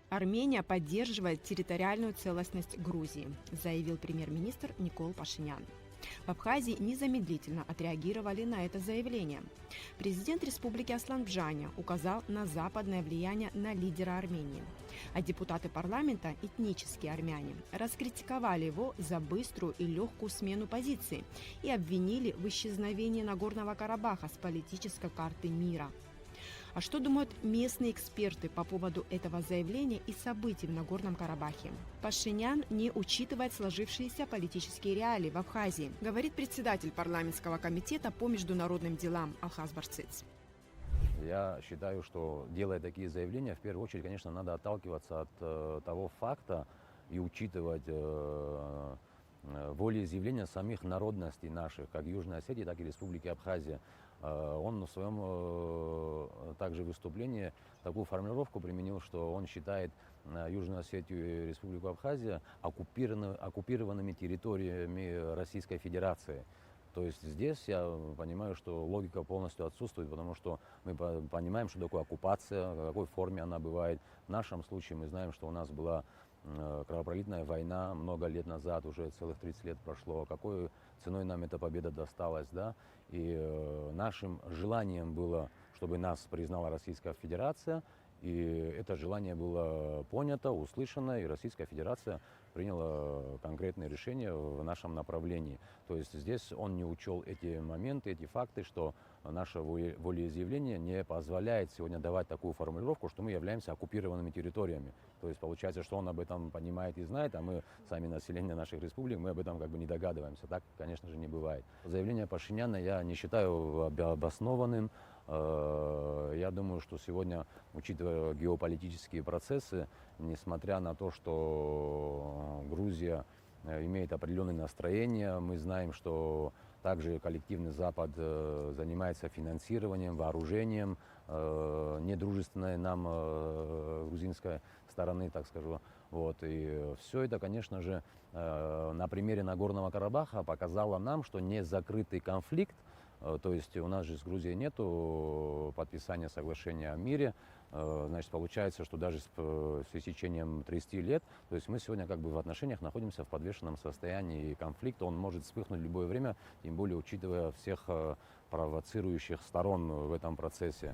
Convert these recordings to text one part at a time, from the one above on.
Армения поддерживает территориальную целостность Грузии, заявил премьер-министр Никол Пашинян. В Абхазии незамедлительно отреагировали на это заявление. Президент Республики Аслан Бжаня указал на западное влияние на лидера Армении. А депутаты парламента, этнические армяне, раскритиковали его за быструю и легкую смену позиций и обвинили в исчезновении Нагорного Карабаха с политической карты мира. А что думают местные эксперты по поводу этого заявления и событий в Нагорном Карабахе? Пашинян не учитывает сложившиеся политические реалии в Абхазии, говорит председатель парламентского комитета по международным делам Алхаз Барциц. Я считаю, что, делая такие заявления, в первую очередь, конечно, надо отталкиваться от того факта и учитывать волеизъявления самих народностей наших, как Южной Осетии, так и Республики Абхазия. Он в своем также выступлении такую формулировку применил, что он считает Южную Осетию и Республику Абхазия оккупированными территориями Российской Федерации. То есть здесь я понимаю, что логика полностью отсутствует, потому что мы понимаем, что такое оккупация, в какой форме она бывает. В нашем случае мы знаем, что у нас была кровопролитная война много лет назад, уже целых 30 лет прошло, какой ценой нам эта победа досталась, да, и нашим желанием было, чтобы нас признала Российская Федерация, и это желание было понято, услышано, и Российская Федерация приняла конкретные решения в нашем направлении. То есть здесь он не учел эти моменты, эти факты, что наше волеизъявление не позволяет сегодня давать такую формулировку, что мы являемся оккупированными территориями. То есть получается, что он об этом понимает и знает, а мы, сами население наших республик, мы об этом как бы не догадываемся. Так, конечно же, не бывает. Заявление Пашиняна я не считаю обоснованным. Я думаю, что сегодня, учитывая геополитические процессы, несмотря на то, что Грузия имеет определенные настроения, мы знаем, что также коллективный Запад занимается финансированием, вооружением недружественной нам грузинской стороны, так скажу. Вот. И все это, конечно же, на примере Нагорного Карабаха показало нам, что не закрытый конфликт, то есть у нас же с Грузией нету подписания соглашения о мире. Значит, получается, что даже с истечением 30 лет, то есть мы сегодня как бы в отношениях находимся в подвешенном состоянии, и конфликт, он может вспыхнуть в любое время, тем более учитывая всех провоцирующих сторон в этом процессе.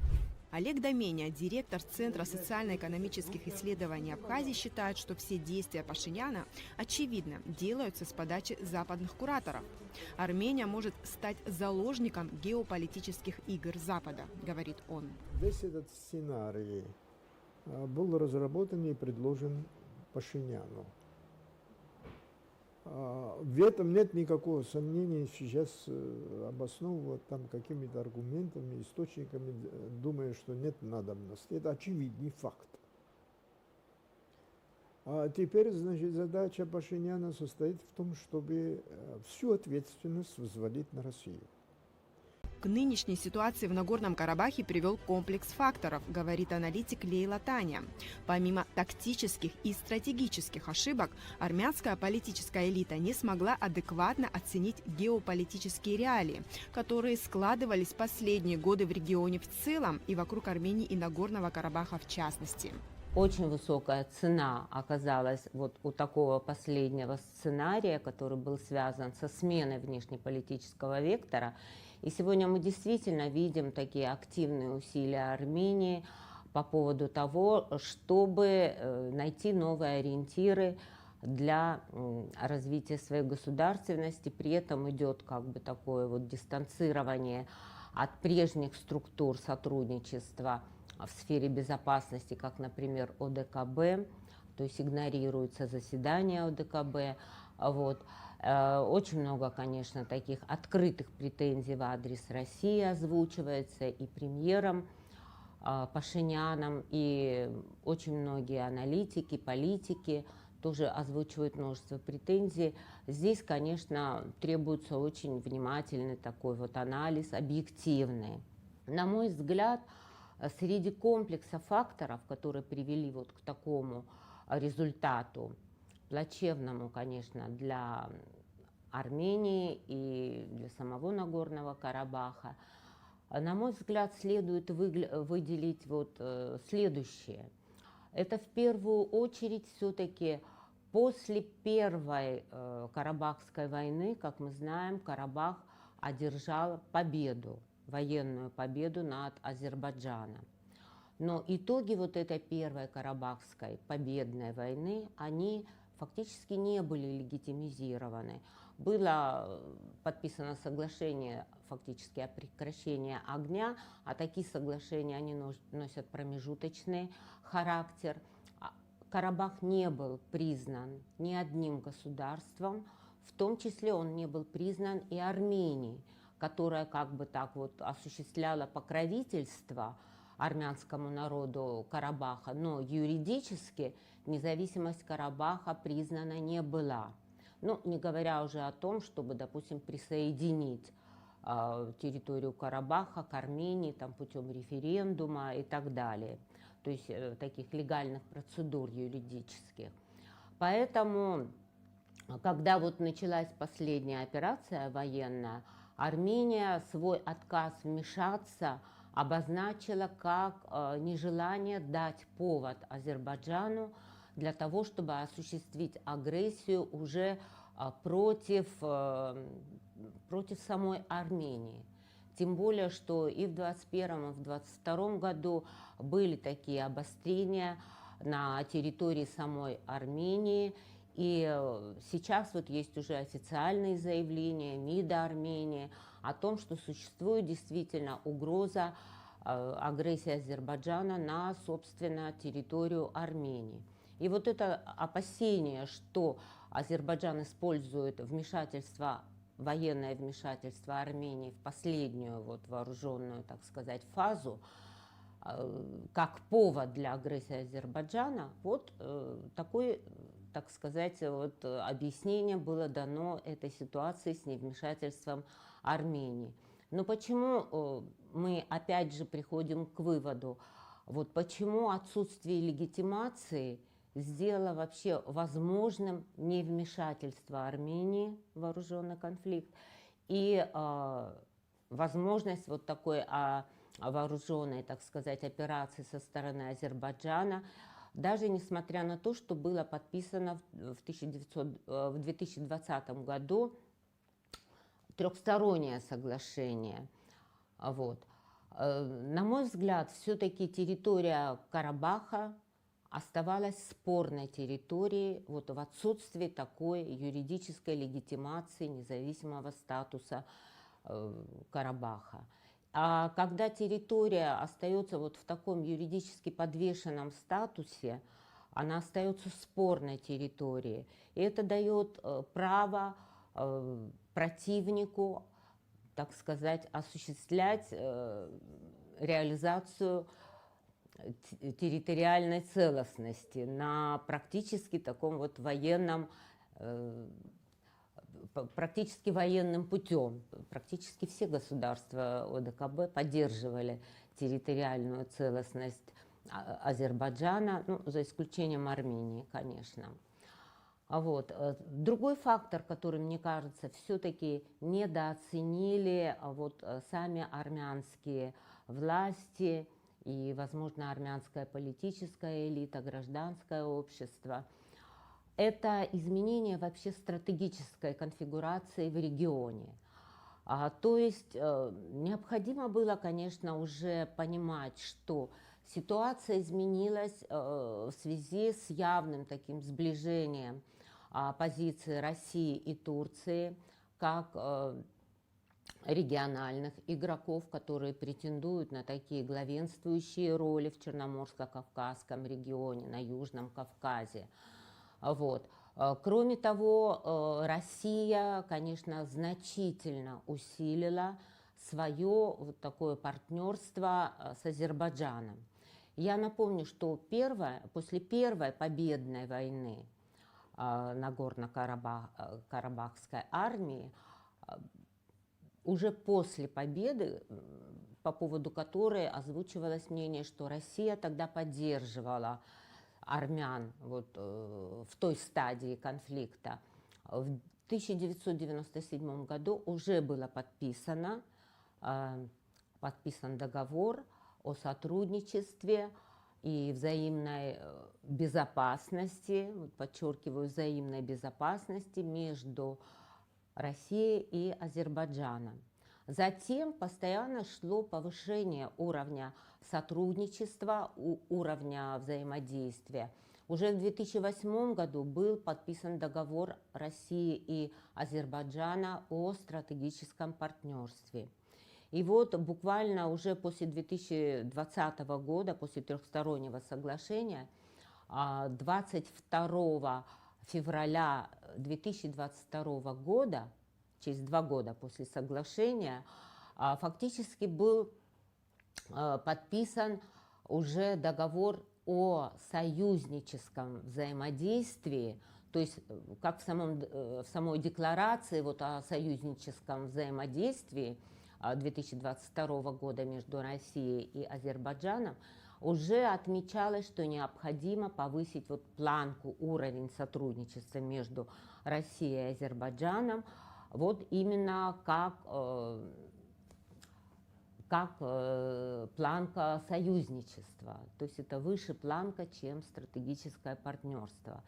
Олег Доменя, директор Центра социально-экономических исследований Абхазии, считает, что все действия Пашиняна, очевидно, делаются с подачи западных кураторов. Армения может стать заложником геополитических игр Запада, говорит он. Весь этот сценарий был разработан и предложен Пашиняну. В этом нет никакого сомнения, сейчас обосновывать там какими-то аргументами, источниками, думая, что нет надобности. Это очевидный факт. А теперь, значит, задача Пашиняна состоит в том, чтобы всю ответственность взвалить на Россию. К нынешней ситуации в Нагорном Карабахе привел комплекс факторов, говорит аналитик Лейла Таня. Помимо тактических и стратегических ошибок, армянская политическая элита не смогла адекватно оценить геополитические реалии, которые складывались последние годы в регионе в целом и вокруг Армении и Нагорного Карабаха в частности. Очень высокая цена оказалась вот у такого последнего сценария, который был связан со сменой внешнеполитического вектора. И сегодня мы действительно видим такие активные усилия Армении по поводу того, чтобы найти новые ориентиры для развития своей государственности. При этом идет как бы такое вот дистанцирование от прежних структур сотрудничества в сфере безопасности, как, например, ОДКБ, то есть игнорируются заседания ОДКБ. Вот. Очень много, конечно, таких открытых претензий в адрес России озвучивается и премьером Пашиняном, и очень многие аналитики, политики тоже озвучивают множество претензий. Здесь, конечно, требуется очень внимательный такой вот анализ, объективный. На мой взгляд, среди комплекса факторов, которые привели вот к такому результату, плачевному, конечно, для Армении и для самого Нагорного Карабаха, на мой взгляд, следует выделить вот следующее. Это в первую очередь все-таки после Первой Карабахской войны, как мы знаем, Карабах одержал победу, военную победу над Азербайджаном. Но итоги вот этой Первой Карабахской победной войны, они фактически не были легитимизированы. Было подписано соглашение фактически о прекращении огня, а такие соглашения они носят промежуточный характер. Карабах не был признан ни одним государством, в том числе он не был признан и Арменией, которая как бы так вот осуществляла покровительство армянскому народу Карабаха, но юридически независимость Карабаха признана не была. Ну, не говоря уже о том, чтобы, допустим, присоединить территорию Карабаха к Армении там, путем референдума и так далее. То есть таких легальных процедур юридических. Поэтому, когда вот началась последняя операция военная, Армения свой отказ вмешаться обозначила как нежелание дать повод Азербайджану для того, чтобы осуществить агрессию уже против самой Армении. Тем более, что и в 2021, и в 2022 году были такие обострения на территории самой Армении. И сейчас вот есть уже официальные заявления МИДа Армении о том, что существует действительно угроза агрессии Азербайджана на, собственно, территорию Армении. И вот это опасение, что Азербайджан использует военное вмешательство Армении в последнюю вот вооруженную, так сказать, фазу, как повод для агрессии Азербайджана, вот такое, так сказать, вот объяснение было дано этой ситуации с невмешательством Армении. Но почему мы опять же приходим к выводу, вот почему отсутствие легитимации сделало вообще возможным невмешательство Армении в вооруженный конфликт и возможность вот такой вооруженной, так сказать, операции со стороны Азербайджана, даже несмотря на то, что было подписано в 2020 году трехстороннее соглашение. Вот. На мой взгляд, все-таки территория Карабаха оставалась спорной территорией вот в отсутствии такой юридической легитимации независимого статуса Карабаха. А когда территория остается вот в таком юридически подвешенном статусе, она остается спорной территорией. И это дает право противнику, так сказать, осуществлять реализацию территориальной целостности на практически таком вот военном, практически военным путем. Практически все государства ОДКБ поддерживали территориальную целостность Азербайджана, ну, за исключением Армении, конечно. Вот. Другой фактор, который, мне кажется, все-таки недооценили вот сами армянские власти и, возможно, армянская политическая элита, гражданское общество, это изменение вообще стратегической конфигурации в регионе. То есть необходимо было, конечно, уже понимать, что ситуация изменилась в связи с явным таким сближением позиции России и Турции как региональных игроков, которые претендуют на такие главенствующие роли в Черноморско-Кавказском регионе, на Южном Кавказе. Вот. Кроме того, Россия, конечно, значительно усилила свое вот такое партнерство с Азербайджаном. Я напомню, что после первой победной войны Нагорно-Карабахской армии, уже после победы, по поводу которой озвучивалось мнение, что Россия тогда поддерживала армян вот, в той стадии конфликта, в 1997 году уже было подписан договор о сотрудничестве и взаимной безопасности, вот подчеркиваю, взаимной безопасности между Россией и Азербайджаном. Затем постоянно шло повышение уровня сотрудничества, уровня взаимодействия. Уже в 2008 году был подписан договор России и Азербайджана о стратегическом партнерстве. И вот буквально уже после 2020 года, после трехстороннего соглашения, 22 февраля 2022 года, через 2 года после соглашения, фактически был подписан уже договор о союзническом взаимодействии, то есть как в самой декларации вот о союзническом взаимодействии 2022 года между Россией и Азербайджаном уже отмечалось, что необходимо повысить вот планку, уровень сотрудничества между Россией и Азербайджаном, вот именно как планка союзничества, то есть это выше планка, чем стратегическое партнерство.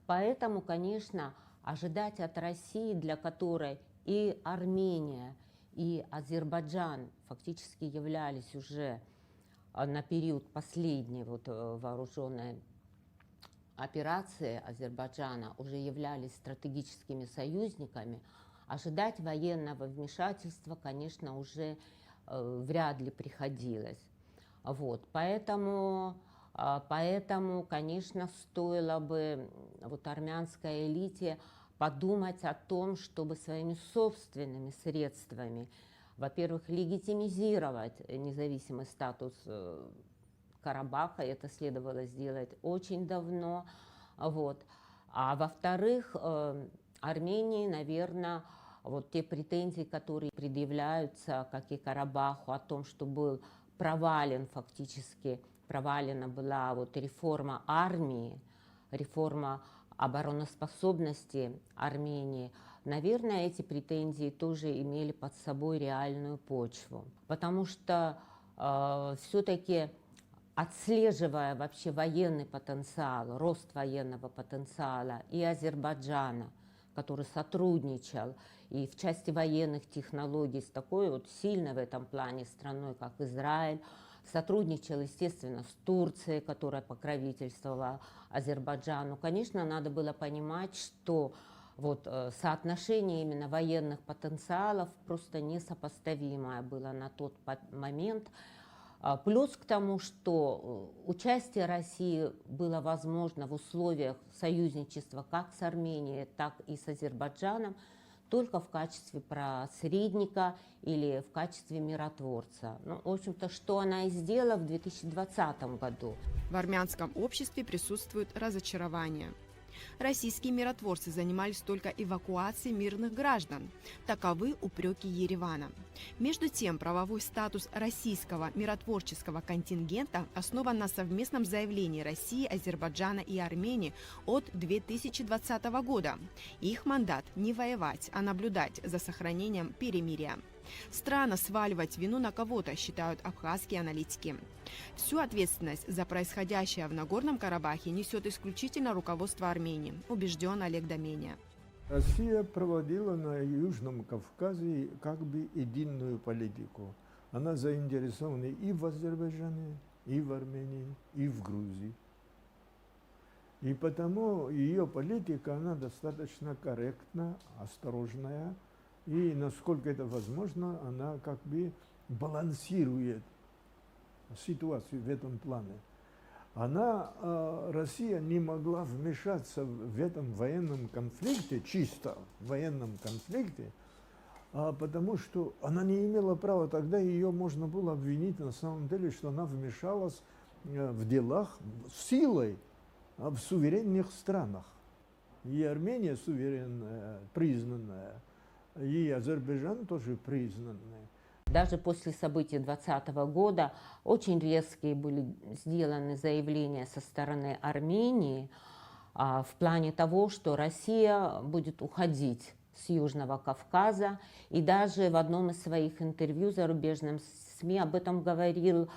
Поэтому, конечно, ожидать от России, для которой и Армения, и Азербайджан фактически являлись уже на период последней вот вооруженной операции Азербайджана, уже являлись стратегическими союзниками, ожидать военного вмешательства, конечно, уже вряд ли приходилось. Вот. Поэтому, конечно, стоило бы вот армянской элите подумать о том, чтобы своими собственными средствами, во-первых, легитимизировать независимый статус Карабаха, это следовало сделать очень давно, вот. А во-вторых, Армении, наверное, вот те претензии, которые предъявляются, как и Карабаху, о том, что был провален фактически, провалена была вот реформа армии, реформа обороноспособности Армении, наверное, эти претензии тоже имели под собой реальную почву. Потому что все-таки отслеживая вообще военный потенциал, рост военного потенциала и Азербайджана, который сотрудничал и в части военных технологий с такой вот сильной в этом плане страной, как Израиль, сотрудничал, естественно, с Турцией, которая покровительствовала Азербайджану. Конечно, надо было понимать, что вот соотношение именно военных потенциалов просто несопоставимое было на тот момент. Плюс к тому, что участие России было возможно в условиях союзничества как с Арменией, так и с Азербайджаном, только в качестве посредника или в качестве миротворца. Ну, в общем-то, что она и сделала в 2020 году. В армянском обществе присутствует разочарование. Российские миротворцы занимались только эвакуацией мирных граждан. Таковы упреки Еревана. Между тем, правовой статус российского миротворческого контингента основан на совместном заявлении России, Азербайджана и Армении от 2020 года. Их мандат – не воевать, а наблюдать за сохранением перемирия. Странно сваливать вину на кого-то, считают абхазские аналитики. Всю ответственность за происходящее в Нагорном Карабахе несет исключительно руководство Армении, убежден Олег Доменя. Россия проводила на Южном Кавказе как бы единую политику. Она заинтересована и в Азербайджане, и в Армении, и в Грузии. И потому ее политика, она достаточно корректна, осторожная. И, насколько это возможно, она как бы балансирует ситуацию в этом плане. Россия не могла вмешаться в этом военном конфликте, чисто военном конфликте, потому что она не имела права, тогда ее можно было обвинить на самом деле, что она вмешалась в делах силой в суверенных странах. И Армения суверенная, признанная, и Азербайджан тоже признанный. Даже после событий 2020 года очень резкие были сделаны заявления со стороны Армении в плане того, что Россия будет уходить с Южного Кавказа. И даже в одном из своих интервью зарубежным СМИ об этом говорил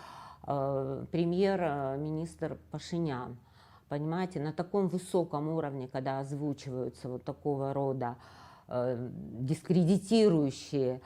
премьер-министр Пашинян. Понимаете, на таком высоком уровне, когда озвучиваются вот такого рода дискредитирующие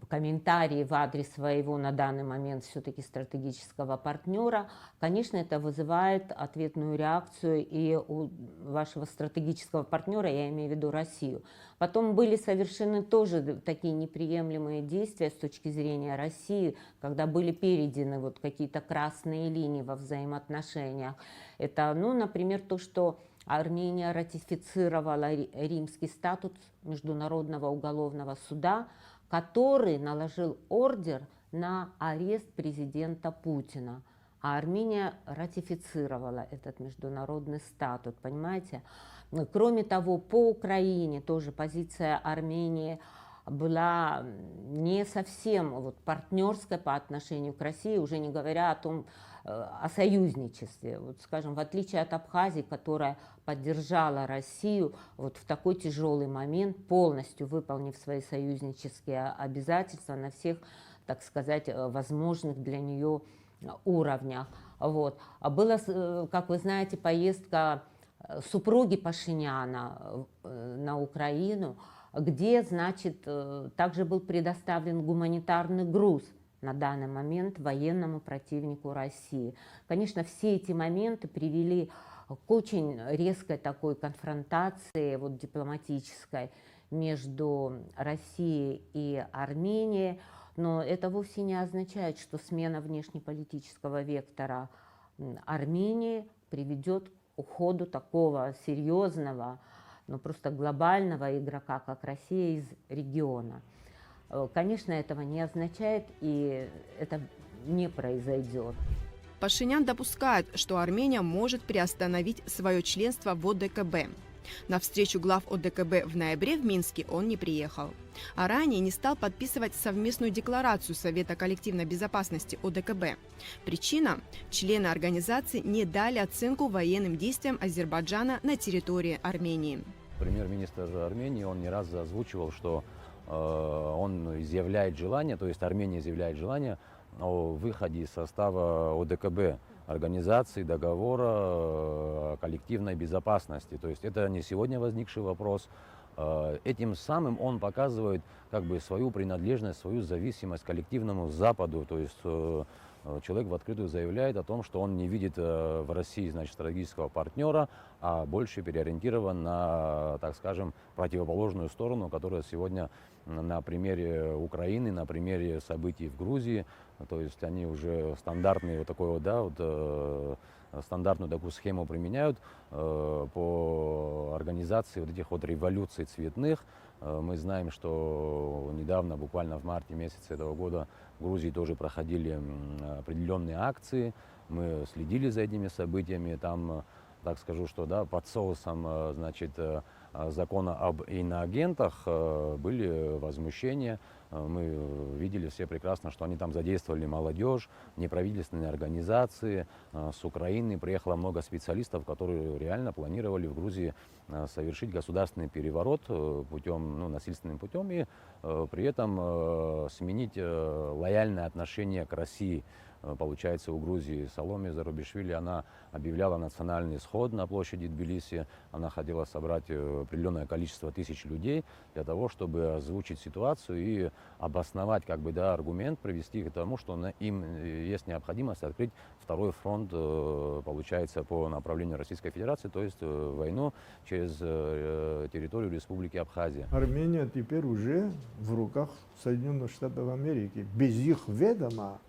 комментарии в адрес своего на данный момент все-таки стратегического партнера, конечно, это вызывает ответную реакцию и у вашего стратегического партнера, я имею в виду Россию. Потом были совершены тоже такие неприемлемые действия с точки зрения России, когда были перейдены вот какие-то красные линии во взаимоотношениях. Это, ну, например, то, что Армения ратифицировала Римский статут Международного уголовного суда, который наложил ордер на арест президента Путина. А Армения ратифицировала этот международный статут, понимаете? Кроме того, по Украине тоже позиция Армении была не совсем вот партнерской по отношению к России, уже не говоря о союзничестве. Вот, скажем, в отличие от Абхазии, которая поддержала Россию вот в такой тяжелый момент, полностью выполнив свои союзнические обязательства на всех, так сказать, возможных для нее уровнях. Вот. Была, как вы знаете, поездка супруги Пашиняна на Украину, где, значит, также был предоставлен гуманитарный груз на данный момент военному противнику России. Конечно, все эти моменты привели к очень резкой такой конфронтации вот, дипломатической между Россией и Арменией, но это вовсе не означает, что смена внешнеполитического вектора Армении приведет к уходу такого серьезного, но просто глобального игрока, как Россия, из региона. Конечно, этого не означает, и это не произойдет. Пашинян допускает, что Армения может приостановить свое членство в ОДКБ. На встречу глав ОДКБ в ноябре в Минске он не приехал. А ранее не стал подписывать совместную декларацию Совета коллективной безопасности ОДКБ. Причина – члены организации не дали оценку военным действиям Азербайджана на территории Армении. Премьер-министр Армении, он не раз озвучивал, что он изъявляет желание, то есть Армения изъявляет желание о выходе из состава ОДКБ, организации договора коллективной безопасности. То есть это не сегодня возникший вопрос. Этим самым он показывает как бы свою принадлежность, свою зависимость к коллективному Западу. То есть человек в открытую заявляет о том, что он не видит в России, значит, стратегического партнера, а больше переориентирован на, так скажем, противоположную сторону, которая сегодня на примере Украины, на примере событий в Грузии, то есть они уже стандартные вот такой вот, да, вот, стандартную такую схему применяют по организации вот этих вот революций цветных. Мы знаем, что недавно, буквально в марте месяце этого года, в Грузии тоже проходили определенные акции. Мы следили за этими событиями. Там, так скажу, что да, под соусом, значит, закона об иноагентах были возмущения. Мы видели все прекрасно, что они там задействовали молодежь, неправительственные организации. С Украины приехало много специалистов, которые реально планировали в Грузии совершить государственный переворот путем, ну, насильственным путем и при этом сменить лояльное отношение к России. Получается, у Грузии Саломе Зарубишвили, она объявляла национальный исход на площади Тбилиси. Она хотела собрать определенное количество тысяч людей для того, чтобы озвучить ситуацию и обосновать, как бы, да, аргумент, привести к тому, что им есть необходимость открыть второй фронт, получается, по направлению Российской Федерации, то есть войну через территорию Республики Абхазия. Армения теперь уже в руках Соединенных Штатов Америки. Без их ведома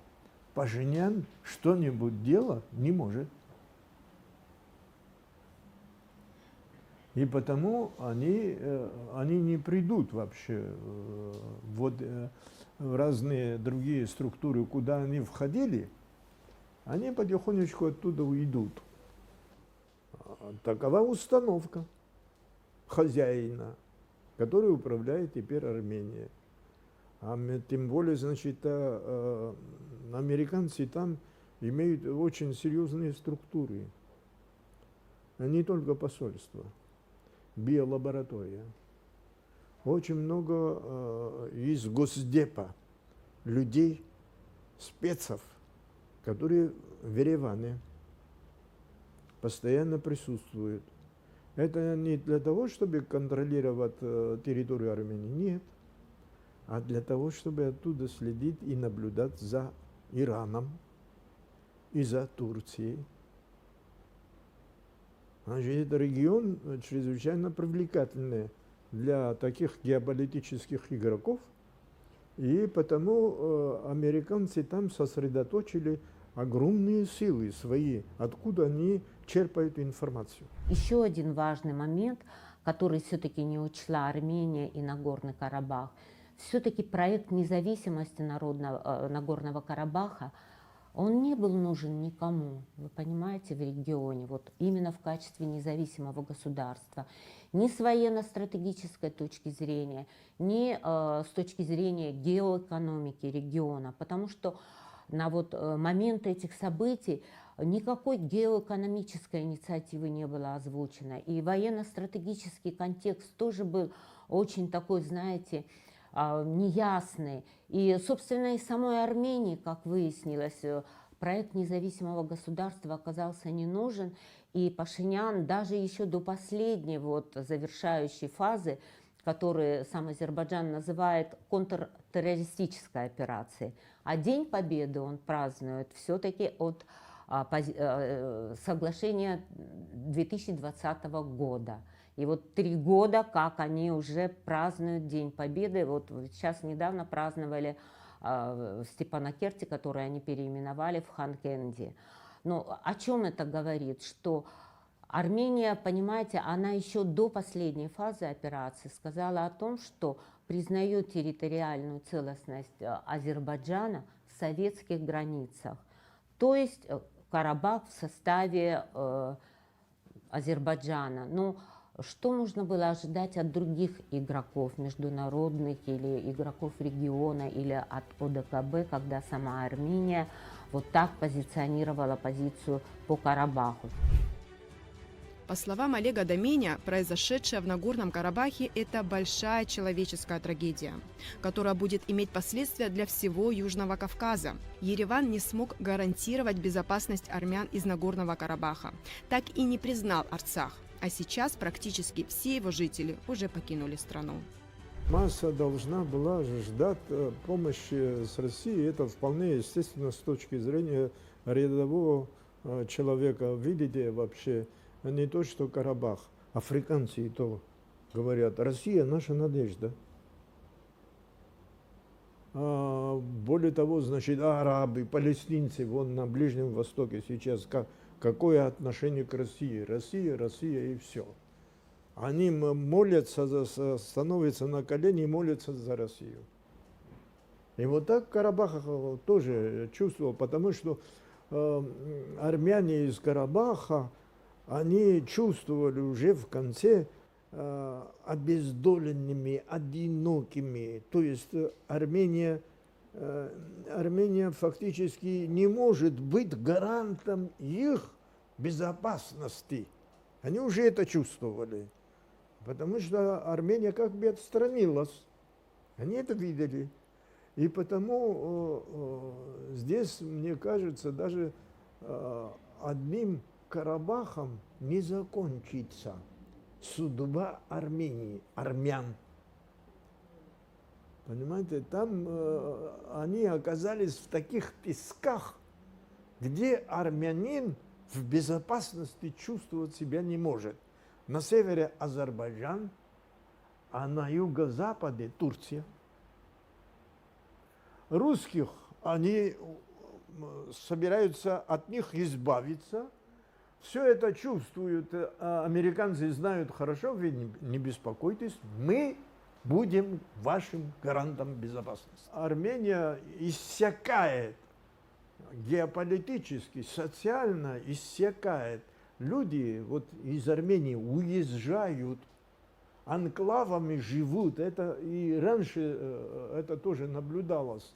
Пашинян что-нибудь делать не может. И потому они не придут вообще в разные другие структуры, куда они входили, они потихонечку оттуда уйдут. Такова установка хозяина, который управляет теперь Арменией. А тем более, значит, американцы там имеют очень серьезные структуры. Не только посольство, биолаборатория. Очень много из Госдепа людей, спецов, которые в Ереване постоянно присутствуют. Это не для того, чтобы контролировать территорию Армении, нет, а для того, чтобы оттуда следить и наблюдать за Ираном и за Турцией. Значит, этот регион чрезвычайно привлекательный для таких геополитических игроков, и потому американцы там сосредоточили огромные силы свои, откуда они черпают информацию. Еще один важный момент, который все-таки не учла Армения и Нагорный Карабах, все-таки проект независимости Нагорного Карабаха, он не был нужен никому, вы понимаете, в регионе, вот именно в качестве независимого государства, ни с военно-стратегической точки зрения, ни с точки зрения геоэкономики региона, потому что на вот момент этих событий никакой геоэкономической инициативы не было озвучено, и военно-стратегический контекст тоже был очень такой, знаете, неясный. И, собственно, и самой Армении, как выяснилось, проект независимого государства оказался не нужен. И Пашинян даже еще до последней вот завершающей фазы, которую сам Азербайджан называет контртеррористической операцией, а День Победы он празднует все-таки от соглашения 2020 года. И вот 3 года, как они уже празднуют День Победы. Вот сейчас недавно праздновали в Степанакерте, который они переименовали в Ханкенди. Но о чем это говорит? Что Армения, понимаете, она еще до последней фазы операции сказала о том, что признает территориальную целостность Азербайджана в советских границах. То есть Карабах в составе Азербайджана. Ну, что можно было ожидать от других игроков международных или игроков региона или от ОДКБ, когда сама Армения вот так позиционировала позицию по Карабаху? По словам Олега Доменя, произошедшее в Нагорном Карабахе – это большая человеческая трагедия, которая будет иметь последствия для всего Южного Кавказа. Ереван не смог гарантировать безопасность армян из Нагорного Карабаха, так и не признал Арцах, а сейчас практически все его жители уже покинули страну. Масса должна была ждать помощи с Россией. Это вполне естественно с точки зрения рядового человека. Видите, вообще, не то, что Карабах, африканцы и то говорят, Россия наша надежда. Более того, значит, арабы, палестинцы, вон на Ближнем Востоке сейчас, какое отношение к России? Россия, Россия и все. Они молятся, становятся на колени и молятся за Россию. И вот так Карабах тоже чувствовал, потому что армяне из Карабаха, они чувствовали уже в конце обездоленными, одинокими. То есть Армения фактически не может быть гарантом их безопасности. Они уже это чувствовали, потому что Армения как бы отстранилась. Они это видели. И потому здесь, мне кажется, даже одним Карабахом не закончится судьба Армении, армян. Понимаете, там они оказались в таких песках, где армянин в безопасности чувствовать себя не может. На севере Азербайджан, а на юго-западе Турция. Русских они собираются от них избавиться. Все это чувствуют, американцы знают хорошо, вы не беспокойтесь, мы будем вашим гарантом безопасности. Армения иссякает геополитически, социально иссякает. Люди вот из Армении уезжают, анклавами живут. Это и раньше это тоже наблюдалось.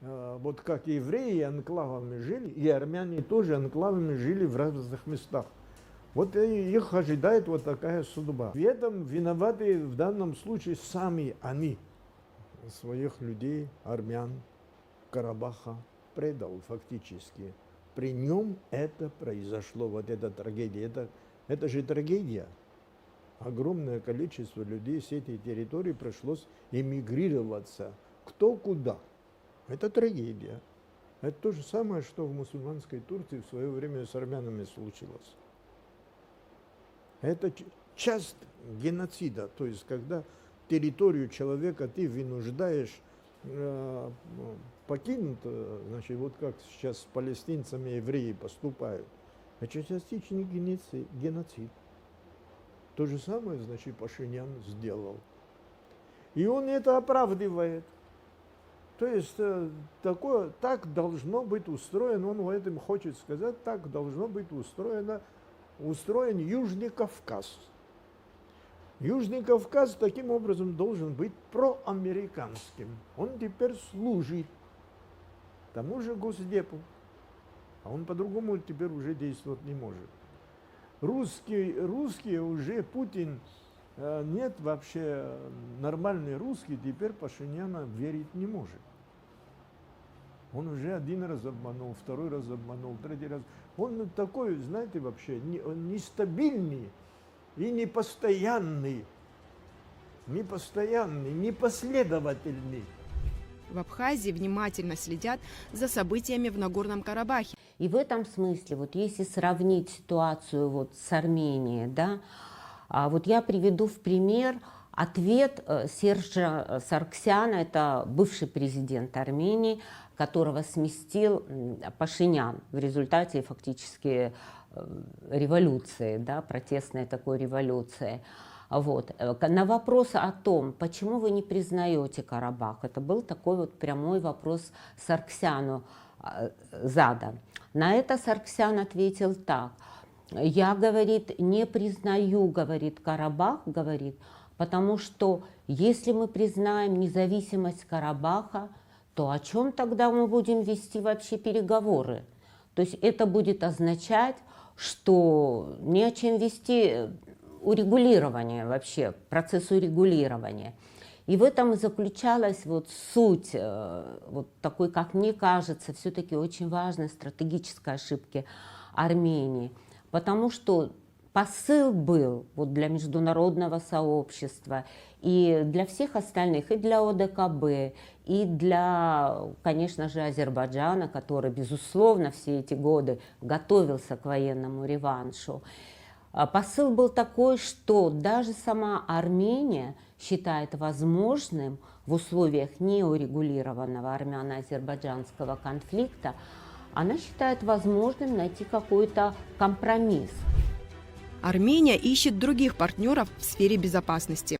Вот как евреи анклавами жили, и армяне тоже анклавами жили в разных местах. Вот их ожидает вот такая судьба. В этом виноваты в данном случае сами они. Своих людей, армян, Карабаха предал фактически. при нем это произошло, вот эта трагедия. Это же трагедия. Огромное количество людей с этой территории пришлось эмигрироваться. Кто куда. Это трагедия. Это то же самое, что в мусульманской Турции в свое время с армянами случилось. Это часть геноцида, то есть когда территорию человека ты вынуждаешь покинуть, значит, вот как сейчас с палестинцами евреи поступают, это частичный геноцид. То же самое, значит, Пашинян сделал. И он это оправдывает. То есть так должно быть устроено, он в этом хочет сказать, так должно быть устроен Южный Кавказ. Южный Кавказ таким образом должен быть проамериканским. Он теперь служит тому же Госдепу, а он по-другому теперь уже действовать не может. Русские уже Путин, нет вообще нормальный русский, теперь Пашиняна верить не может. Он уже один раз обманул, второй раз обманул, третий раз. Он такой, знаете, вообще нестабильный и непостоянный, непоследовательный. В Абхазии внимательно следят за событиями в Нагорном Карабахе. И в этом смысле, вот если сравнить ситуацию вот с Арменией, да, вот я приведу в пример ответ Сержа Саргсяна, это бывший президент Армении, которого сместил Пашинян в результате фактически революции, да, протестной такой революции. Вот. На вопрос о том, почему вы не признаете Карабах, это был такой вот прямой вопрос Саргсяну задан. На это Саргсян ответил так: я, говорит, не признаю, говорит, Карабах, говорит, потому что если мы признаем независимость Карабаха, то о чем тогда мы будем вести вообще переговоры? То есть это будет означать, что не о чем вести урегулирование вообще, процесс урегулирования. И в этом и заключалась вот суть вот такой, как мне кажется, все-таки очень важной стратегической ошибки Армении. Потому что посыл был вот для международного сообщества и для всех остальных, и для ОДКБ, и для, конечно же, Азербайджана, который, безусловно, все эти годы готовился к военному реваншу. Посыл был такой, что даже сама Армения считает возможным в условиях неурегулированного армяно-азербайджанского конфликта, она считает возможным найти какой-то компромисс. Армения ищет других партнеров в сфере безопасности.